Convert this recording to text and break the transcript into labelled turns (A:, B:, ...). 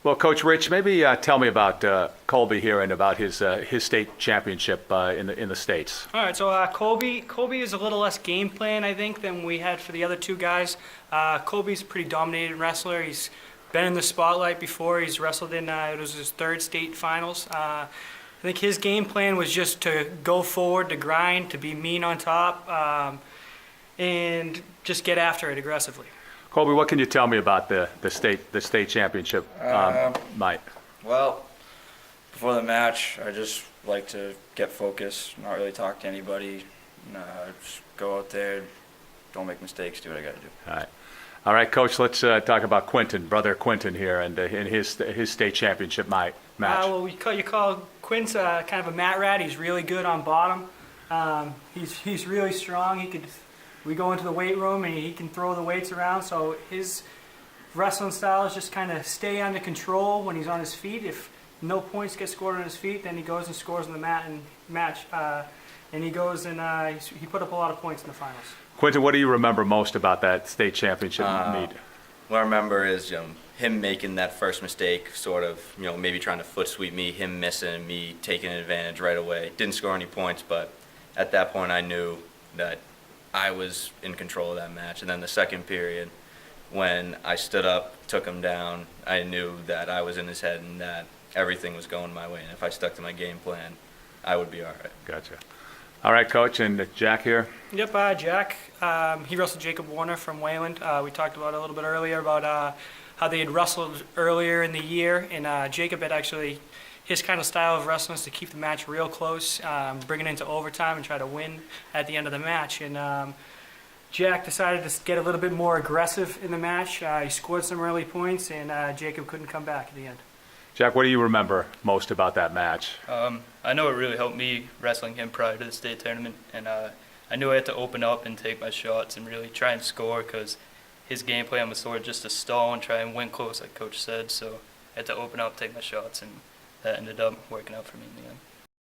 A: Well, Coach Rich, maybe tell me about Colby here and about his state championship in the States.
B: All right, so Colby is a little less game plan, I think, than we had for the other two guys. Colby's a pretty dominated wrestler. He's been in the spotlight before. He's wrestled in, it was his third state finals. I think his game plan was just to go forward, to grind, to be mean on top, and just get after it aggressively.
A: Colby, what can you tell me about the state championship night?
C: Well, before the match, I just like to get focused, not really talk to anybody. Just go out there, don't make mistakes, do what I got to do.
A: All right, Coach. Let's talk about Quintin, brother Quintin here, and in his state championship match.
B: Well, you call Quintin kind of a mat rat. He's really good on bottom. He's really strong. We go into the weight room and he can throw the weights around. So his wrestling style is just kind of stay under control when he's on his feet. If no points get scored on his feet, then he goes and scores in the match. And he goes and he put up a lot of points in the finals.
A: Quintin, what do you remember most about that state championship meet?
D: What I remember is him making that first mistake, sort of, maybe trying to foot sweep me, him missing, me taking advantage right away. Didn't score any points, but at that point I knew that I was in control of that match. And then the second period, when I stood up, took him down, I knew that I was in his head and that everything was going my way. And if I stuck to my game plan, I would be all right.
A: Gotcha. All right, Coach, and Jack here.
B: Yep, Jack. He wrestled Jacob Warner from Wayland. We talked about it a little bit earlier about how they had wrestled earlier in the year, and Jacob had actually, his kind of style of wrestling is to keep the match real close, bring it into overtime and try to win at the end of the match. And Jack decided to get a little bit more aggressive in the match. He scored some early points, and Jacob couldn't come back at the end.
A: Jack, what do you remember most about that match?
E: I know it really helped me wrestling him prior to the state tournament, and I knew I had to open up and take my shots and really try and score because his game plan was sort of just to stall and try and win close, like Coach said. So I had to open up, take my shots, and that ended up working out for me in the end.